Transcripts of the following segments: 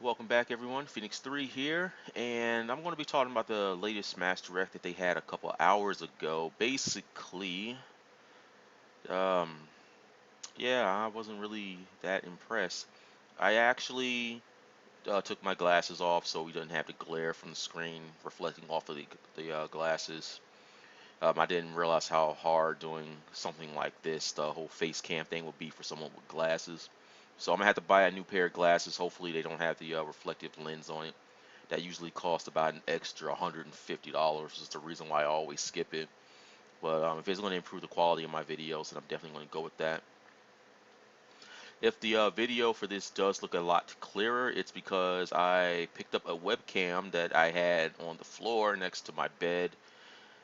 Welcome back, everyone. Phoenix 3 here, and I'm going to be talking about the latest Smash Direct that they had a couple hours ago. Basically, um, yeah, I wasn't really that impressed. I actually took my glasses off so we didn't have the glare from the screen reflecting off of the glasses. I didn't realize how hard doing something like this, the whole face cam thing, would be for someone with glasses. So I'm gonna have to buy a new pair of glasses. Hopefully they don't have the reflective lens on it. That usually costs about an extra $150. Is the reason why I always skip it. But if it's going to improve the quality of my videos, then I'm definitely going to go with that. If the video for this does look a lot clearer, it's because I picked up a webcam that I had on the floor next to my bed,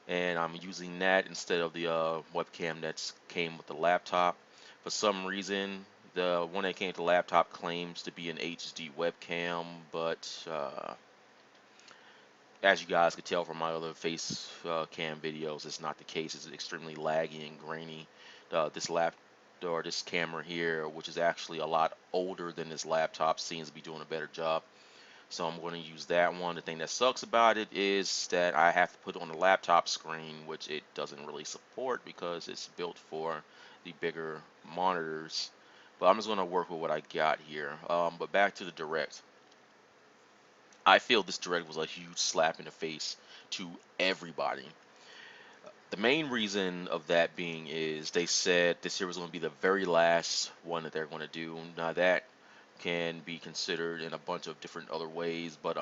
and I'm using that instead of the webcam that came with the laptop. For some reason, the one that came with the laptop claims to be an HD webcam, but as you guys could tell from my other face cam videos, it's not the case. It's extremely laggy and grainy. This this camera here, which is actually a lot older than this laptop, seems to be doing a better job. So I'm going to use that one. The thing that sucks about it is that I have to put it on the laptop screen, which it doesn't really support because it's built for the bigger monitors. But I'm just going to work with what I got here. But back to the direct. I feel this direct was a huge slap in the face to everybody. The main reason of that being is they said this year was going to be the very last one that they're going to do. Now that can be considered in a bunch of different other ways, but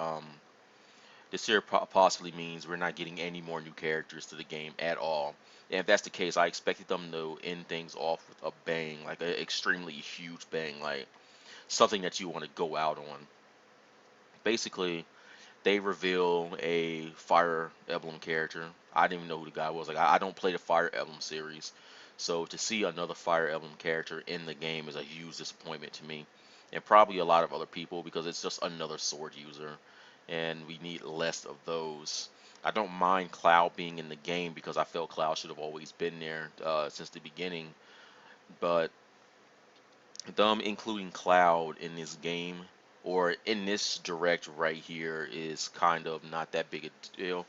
this year possibly means we're not getting any more new characters to the game at all. And if that's the case, I expected them to end things off with a bang, like an extremely huge bang, like something that you want to go out on. Basically, they reveal a Fire Emblem character. I didn't even know who the guy was. Like I don't play the Fire Emblem series, so to see another Fire Emblem character in the game is a huge disappointment to me, and probably a lot of other people because it's just another sword user, and we need less of those. I don't mind Cloud being in the game because I felt Cloud should have always been there since the beginning, but them including Cloud in this game or in this direct right here is kind of not that big a deal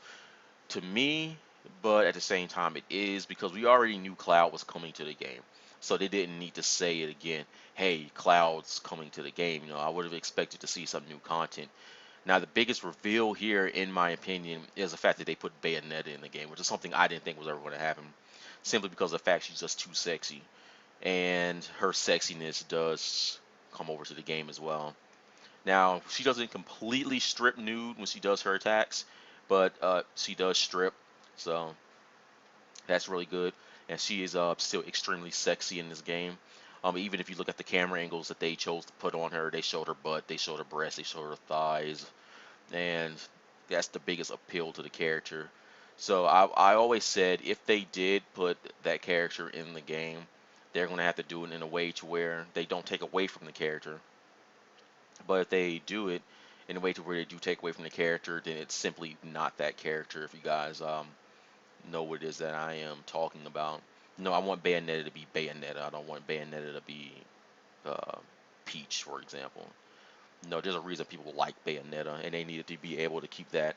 to me, but at the same time it is because we already knew Cloud was coming to the game. So they didn't need to say it again. Hey, Cloud's coming to the game. I would have expected to see some new content. Now, the biggest reveal here, in my opinion, is the fact that they put Bayonetta in the game, which is something I didn't think was ever going to happen, simply because of the fact she's just too sexy and her sexiness does come over to the game as well. Now, she doesn't completely strip nude when she does her attacks, but she does strip, so that's really good. And she is still extremely sexy in this game. Even if you look at the camera angles that they chose to put on her, they showed her butt, they showed her breasts, they showed her thighs, and that's the biggest appeal to the character. So I always said if they did put that character in the game, they're going to have to do it in a way to where they don't take away from the character. But if they do it in a way to where they do take away from the character, then it's simply not that character. If you guys know what it is that I am talking about. No, I want Bayonetta to be Bayonetta. I don't want Bayonetta to be uh, Peach, for example. No, there's a reason people like Bayonetta, and they needed to be able to keep that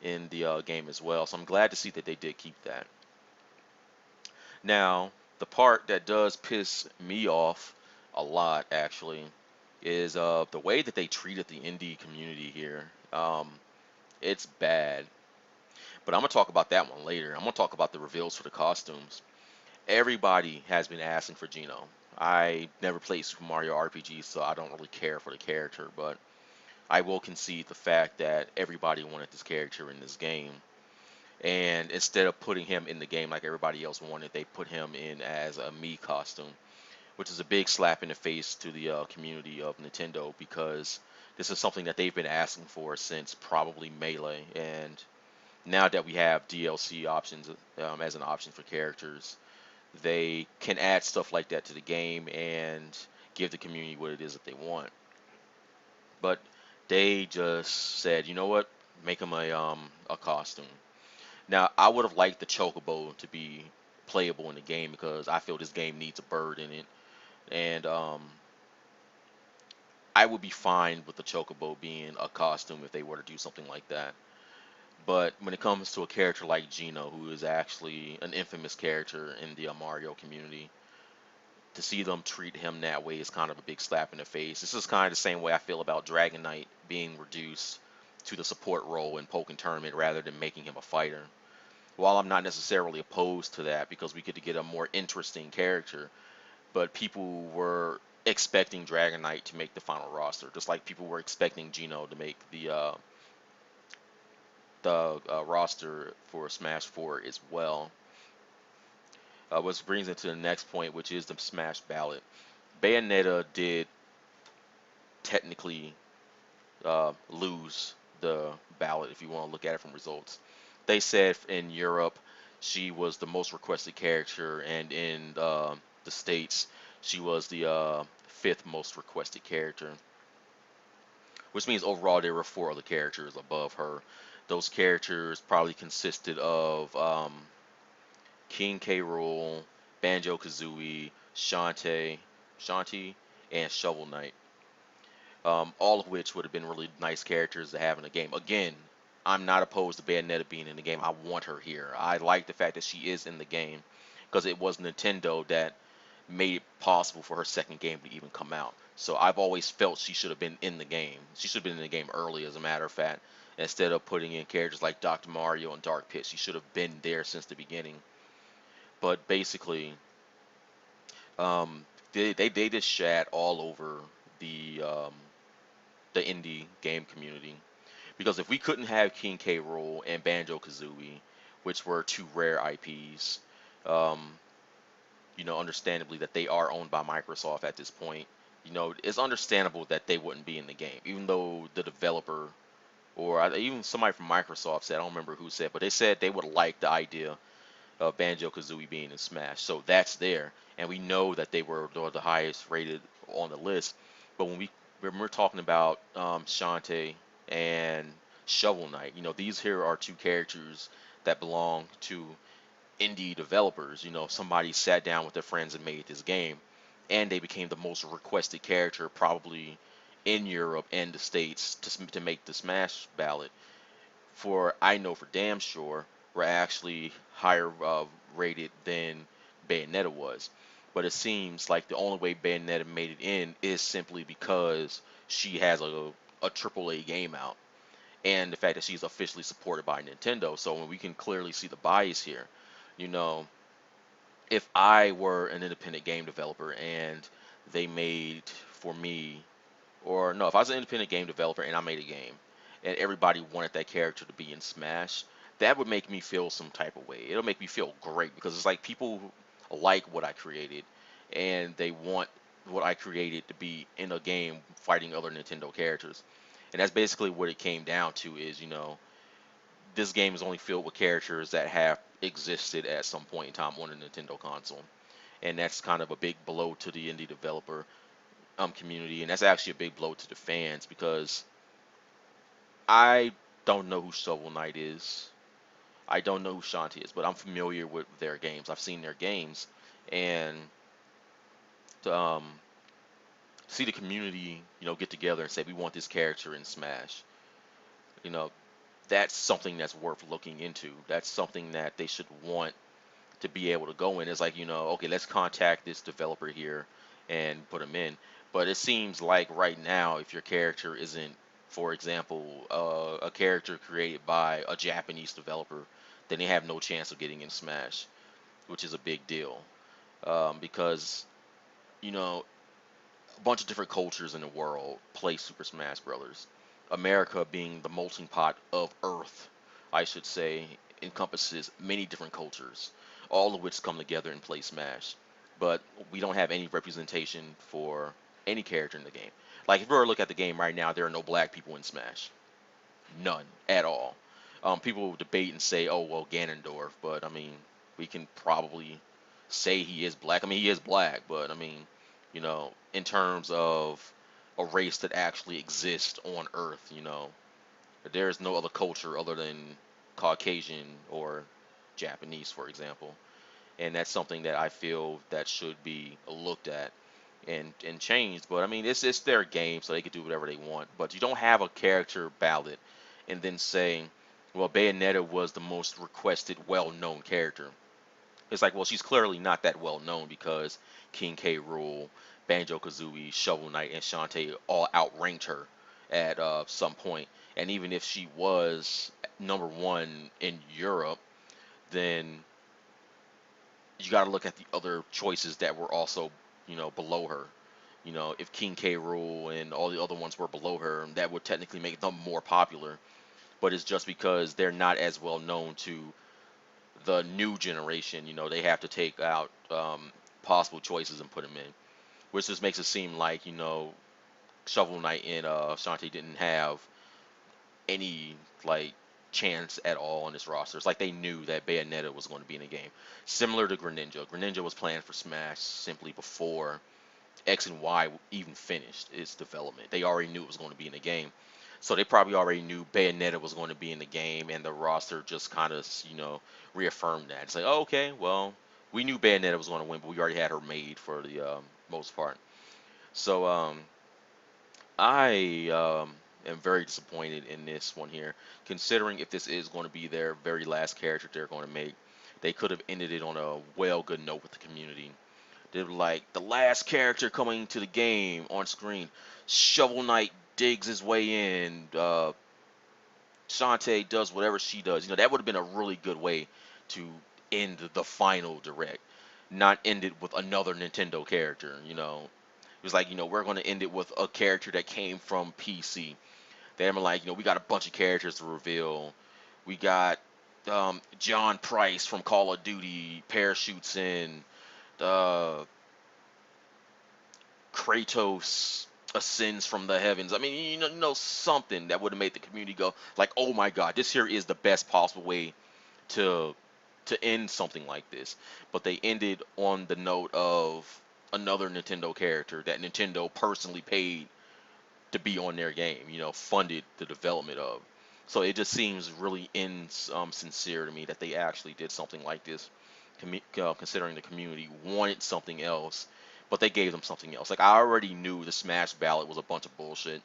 in the game as well. So I'm glad to see that they did keep that. Now, the part that does piss me off a lot, actually, is the way that they treated the indie community here. It's bad. But I'm gonna talk about that one later. I'm gonna talk about the reveals for the costumes. Everybody has been asking for Geno. I never played Super Mario RPG, so I don't really care for the character, but I will concede the fact that everybody wanted this character in this game. And instead of putting him in the game like everybody else wanted, they put him in as a Mii costume, which is a big slap in the face to the community of Nintendo because this is something that they've been asking for since probably Melee. And now that we have DLC options as an option for characters, they can add stuff like that to the game and give the community what it is that they want. But they just said, you know what, make him a costume. Now I would have liked the chocobo to be playable in the game because I feel this game needs a bird in it, and I would be fine with the Chocobo being a costume if they were to do something like that. But when it comes to a character like Gino, who is actually an infamous character in the Mario community, to see them treat him that way is kind of a big slap in the face. This is kind of the same way I feel about Dragon Knight being reduced to the support role in Pokken Tournament rather than making him a fighter. While I'm not necessarily opposed to that because we get to get a more interesting character, but people were expecting Dragon Knight to make the final roster, just like people were expecting Gino to make the roster for Smash 4 as well. Which brings into the next point, which is the Smash ballot. Bayonetta did technically lose the ballot if you want to look at it from results. They said in Europe she was the most requested character, and in the States she was the fifth most requested character, which means overall there were four other characters above her. Those characters probably consisted of King K. Rool, Banjo Kazooie, Shantae, and Shovel Knight. All of which would have been really nice characters to have in the game. Again, I'm not opposed to Bayonetta being in the game. I want her here. I like the fact that she is in the game because it was Nintendo that made it possible for her second game to even come out. So I've always felt she should have been in the game. She should have been in the game early, as a matter of fact. Instead of putting in characters like Dr. Mario and Dark Pit, she should have been there since the beginning. But basically, they just shat all over the um, the indie game community. Because if we couldn't have King K. Rool and Banjo Kazooie, which were two rare IPs, um, understandably that they are owned by Microsoft at this point, it's understandable that they wouldn't be in the game, even though the developer or even somebody from Microsoft said, I don't remember who said, but they said they would like the idea of Banjo Kazooie being in Smash. So that's there, and we know that they were the highest rated on the list. But when we're talking about Shantae and Shovel Knight, these here are two characters that belong to indie developers. Somebody sat down with their friends and made this game, and they became the most requested character probably in Europe and the States to make the Smash ballot. For I know for damn sure were actually higher rated than Bayonetta was. But it seems like the only way Bayonetta made it in is simply because she has a AAA game out, and the fact that she's officially supported by Nintendo. So when we can clearly see the bias here, you know, if I were an independent game developer and they made for me, or no, if I was an independent game developer and I made a game and everybody wanted that character to be in Smash, that would make me feel some type of way. It'll make me feel great because it's like people like what I created and they want what I created to be in a game fighting other Nintendo characters. And that's basically what it came down to is, this game is only filled with characters that have existed at some point in time on a Nintendo console. And that's kind of a big blow to the indie developer community, and that's actually a big blow to the fans because I don't know who Shovel Knight is. I don't know who Shanti is, but I'm familiar with their games. I've seen their games, and to see the community, get together and say we want this character in Smash, you know, that's something that's worth looking into. That's something that they should want to be able to go in. It's like, okay, let's contact this developer here and put them in. But it seems like right now, if your character isn't, for example, a character created by a Japanese developer, then they have no chance of getting in Smash, which is a big deal. Because, a bunch of different cultures in the world play Super Smash Brothers. America being the melting pot of Earth, I should say, encompasses many different cultures, all of which come together and play Smash. But we don't have any representation for any character in the game. Like if we were to look at the game right now, there are no black people in Smash, none at all. People debate and say, "Oh well, Ganondorf," but I mean, we can probably say he is black. I mean, he is black, but I mean, in terms of a race that actually exists on Earth, there is no other culture other than Caucasian or Japanese, for example, and that's something that I feel that should be looked at. and changed. But I mean, it's their game, so they can do whatever they want. But you don't have a character ballot and then say, well, Bayonetta was the most requested, well-known character. It's like, well, she's clearly not that well known because King K. Rool, Banjo Kazooie, Shovel Knight, and Shantae all outranked her at some point. And even if she was number one in Europe, then you got to look at the other choices that were also, below her. If King K. Rool and all the other ones were below her, that would technically make them more popular. But it's just because they're not as well known to the new generation. They have to take out possible choices and put them in, which just makes it seem like Shovel Knight and Shantae didn't have any like chance at all on this roster. It's like they knew that Bayonetta was going to be in the game, similar to Greninja. Greninja was planned for Smash simply before X and Y even finished its development. They already knew it was going to be in the game. So they probably already knew Bayonetta was going to be in the game, and the roster just kind of, reaffirmed that. It's like, oh, okay, well, we knew Bayonetta was going to win, but we already had her made for the most part. So I am very disappointed in this one here, considering if this is going to be their very last character they're going to make. They could have ended it on a well good note with the community. They were like, the last character coming to the game on screen, Shovel Knight digs his way in. Shantae does whatever she does. That would have been a really good way to end the final direct, not end it with another Nintendo character. It was like, we're going to end it with a character that came from PC. Then we're like, we got a bunch of characters to reveal. We got John Price from Call of Duty parachutes in. Uh, Kratos ascends from the heavens. I mean, something that would have made the community go like, "Oh my God, this here is the best possible way to end something like this." But they ended on the note of another Nintendo character that Nintendo personally paid to be on their game. Funded the development of. So it just seems really insincere to me that they actually did something like this, considering the community wanted something else, but they gave them something else. Like, I already knew the Smash ballot was a bunch of bullshit.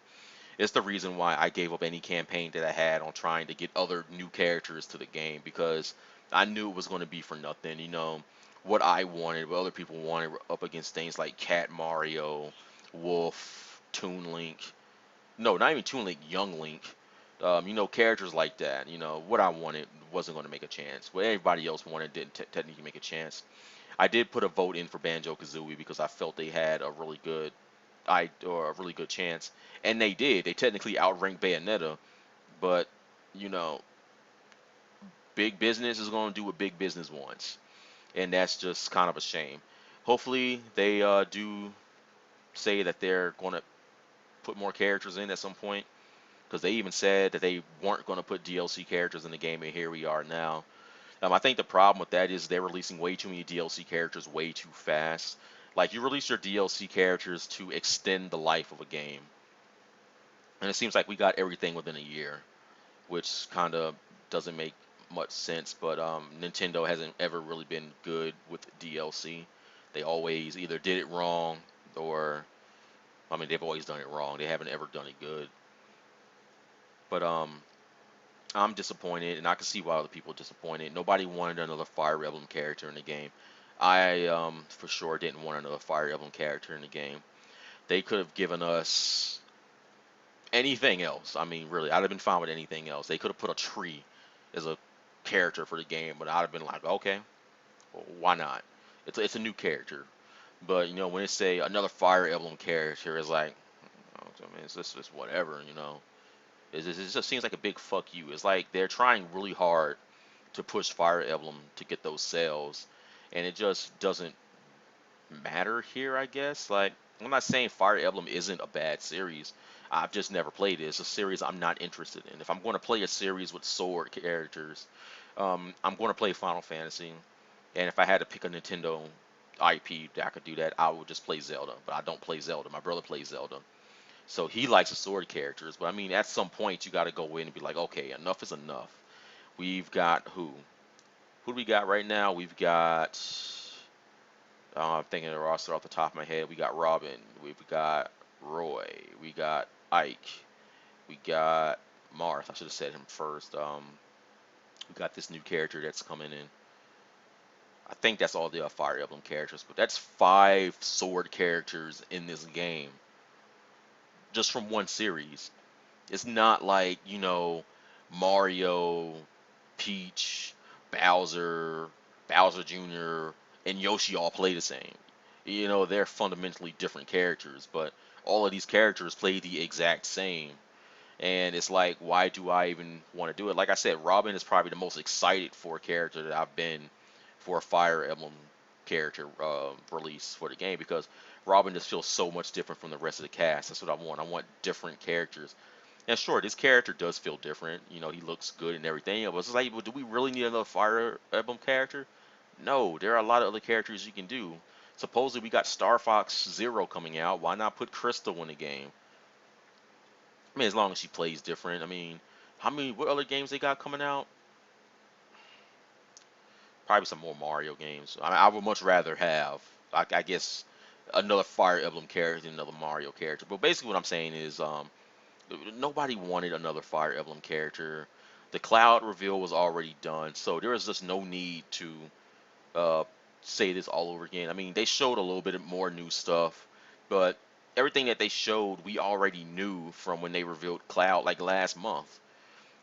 It's the reason why I gave up any campaign that I had on trying to get other new characters to the game, because I knew it was going to be for nothing. What I wanted, what other people wanted, were up against things like Cat Mario, Wolf, Toon Link. No, not even Toon Link, Young Link. Characters like that. What I wanted wasn't going to make a chance. What everybody else wanted didn't technically make a chance. I did put a vote in for Banjo Kazooie because I felt they had a really good, or a really good chance, and they did. They technically outranked Bayonetta, but you know, big business is going to do what big business wants, and that's just kind of a shame. Hopefully, they do say that they're going to put more characters in at some point, because they even said that they weren't going to put DLC characters in the game, and here we are now. I think the problem with that is they're releasing way too many DLC characters way too fast. Like, you release your DLC characters to extend the life of a game, and it seems like we got everything within a year, which kind of doesn't make much sense. But Nintendo hasn't ever really been good with DLC. They always either did it wrong, or I mean, they've always done it wrong. They haven't ever done it good. But I'm disappointed, and I can see why other people are disappointed. Nobody wanted another Fire Emblem character in the game. I for sure didn't want another Fire Emblem character in the game. They could have given us anything else. I mean, really, I'd have been fine with anything else. They could have put a tree as a character for the game, but I'd have been like, okay, well, why not? It's a new character. But when it's say another Fire Emblem character, it's like, I mean, it's just whatever. It just seems like a big fuck you. It's like they're trying really hard to push Fire Emblem to get those sales, and it just doesn't matter here, I guess. Like, I'm not saying Fire Emblem isn't a bad series. I've just never played it. It's a series I'm not interested in. If I'm going to play a series with sword characters, I'm going to play Final Fantasy. And if I had to pick a Nintendo IP that I could do that, I would just play Zelda. But I don't play Zelda. My brother plays Zelda. So he likes the sword characters. But I mean, at some point, you got to go in and be like, okay, enough is enough. We've got who? Who do we got right now? We've got I'm thinking of the roster off the top of my head. We got Robin, we've got Roy, we got Ike, we got Marth. I should have said him first. We got this new character that's coming in. I think that's all the Fire Emblem characters, but that's 5 sword characters in this game just from one series. It's not like, Mario, Peach, Bowser, Bowser Jr., and Yoshi all play the same. They're fundamentally different characters, but all of these characters play the exact same. And it's like, why do I even want to do it? Like I said, Robin is probably the most excited for a character that I've been for a Fire Emblem character release for the game, because Robin just feels so much different from the rest of the cast. That's what I want. I want different characters. And sure, this character does feel different. He looks good and everything. But it's like, well, do we really need another Fire Emblem character? No, there are a lot of other characters you can do. Supposedly we got Star Fox Zero coming out. Why not put Crystal in the game? I mean, as long as she plays different. I mean, what other games they got coming out? Probably some more Mario games. I would much rather have, I guess, another Fire Emblem character than another Mario character. But basically, what I'm saying is, nobody wanted another Fire Emblem character. The Cloud reveal was already done, so there was just no need to uh, say this all over again. I mean, they showed a little bit more new stuff, but everything that they showed, we already knew from when they revealed Cloud like last month.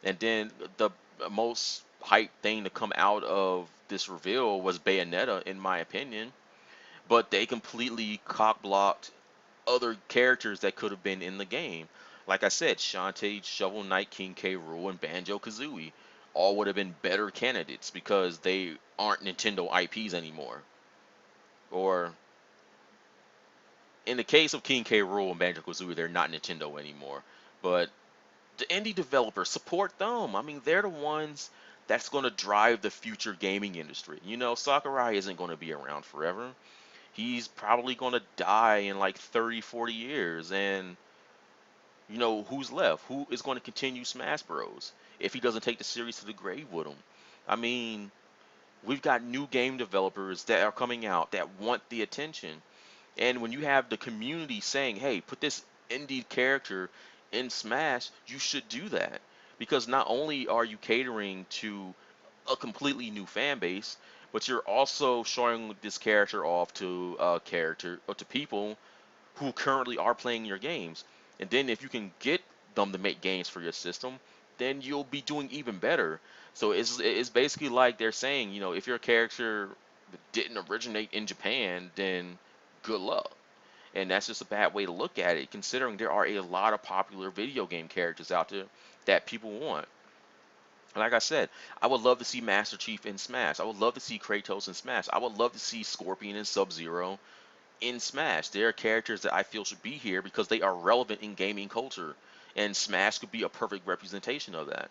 And then the most hype thing to come out of this reveal was Bayonetta, in my opinion. But they completely cock blocked other characters that could have been in the game. Like I said, Shantae, Shovel Knight, King K. Rool, and Banjo Kazooie all would have been better candidates because they aren't Nintendo IPs anymore. Or in the case of King K. Rool and Banjo Kazooie, they're not Nintendo anymore. But the indie developers, support them. I mean, they're the ones that's going to drive the future gaming industry. Sakurai isn't going to be around forever. He's probably going to die in like 30, 40 years. And, who's left? Who is going to continue Smash Bros. If he doesn't take the series to the grave with him? I mean, we've got new game developers that are coming out that want the attention. And when you have the community saying, hey, put this indie character in Smash, you should do that. Because not only are you catering to a completely new fan base, but you're also showing this character off to people who currently are playing your games. And then if you can get them to make games for your system, then you'll be doing even better. So it's basically like they're saying, if your character didn't originate in Japan, then good luck. And that's just a bad way to look at it, considering there are a lot of popular video game characters out there that people want. Like I said, I would love to see Master Chief in Smash. I would love to see Kratos in Smash. I would love to see Scorpion and Sub-Zero in Smash. They are characters that I feel should be here because they are relevant in gaming culture, and Smash could be a perfect representation of that.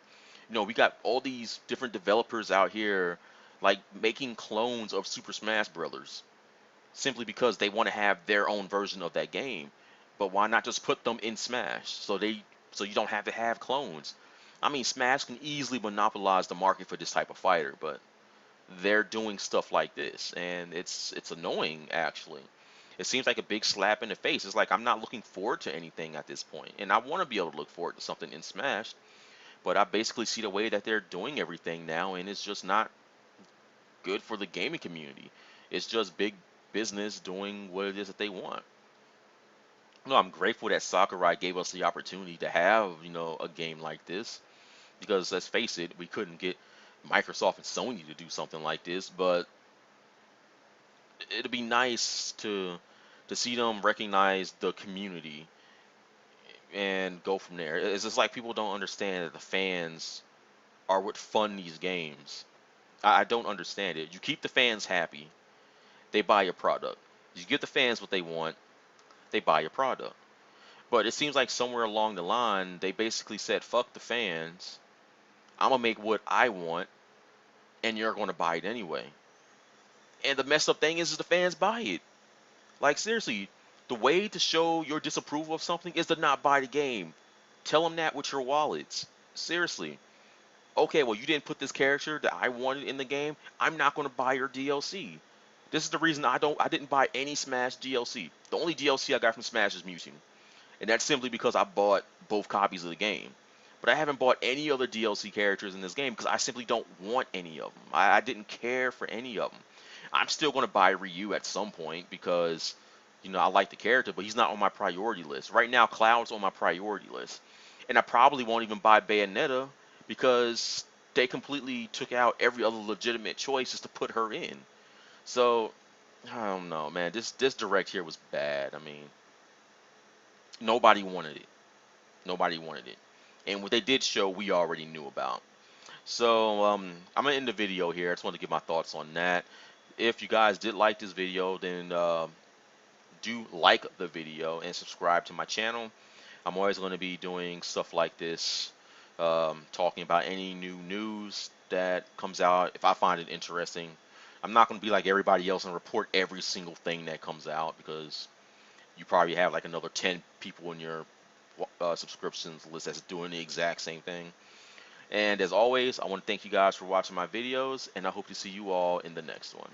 We got all these different developers out here, like making clones of Super Smash Brothers, simply because they want to have their own version of that game. But why not just put them in Smash so you don't have to have clones? I mean, Smash can easily monopolize the market for this type of fighter, but they're doing stuff like this, and it's annoying actually. It seems like a big slap in the face. It's like I'm not looking forward to anything at this point, and I want to be able to look forward to something in Smash, but I basically see the way that they're doing everything now, and it's just not good for the gaming community. It's just big business doing what it is that they want. No, I'm grateful that Sakurai gave us the opportunity to have, a game like this, because let's face it, we couldn't get Microsoft and Sony to do something like this, but it'd be nice to see them recognize the community and go from there. It's just like people don't understand that the fans are what fund these games. I don't understand it. You keep the fans happy, they buy your product. You give the fans what they want, they buy your product. But it seems like somewhere along the line, they basically said, fuck the fans. I'm going to make what I want, and you're going to buy it anyway. And the messed up thing is the fans buy it. Like, seriously, the way to show your disapproval of something is to not buy the game. Tell them that with your wallets. Seriously. Okay, well, you didn't put this character that I wanted in the game. I'm not going to buy your DLC. This is the reason I didn't buy any Smash DLC. The only DLC I got from Smash is Mewtwo, and that's simply because I bought both copies of the game. But I haven't bought any other DLC characters in this game because I simply don't want any of them. I didn't care for any of them. I'm still going to buy Ryu at some point because, I like the character, but he's not on my priority list. Right now, Cloud's on my priority list. And I probably won't even buy Bayonetta because they completely took out every other legitimate choice just to put her in. So, I don't know, man. This direct here was bad. I mean, nobody wanted it. Nobody wanted it. And what they did show, we already knew about. So I'm gonna end the video here. I just want to give my thoughts on that. If you guys did like this video, then do like the video and subscribe to my channel. I'm always going to be doing stuff like this, talking about any new news that comes out if I find it interesting. I'm not going to be like everybody else and report every single thing that comes out because you probably have like another 10 people in your subscriptions list that's doing the exact same thing. And as always, I want to thank you guys for watching my videos, and I hope to see you all in the next one.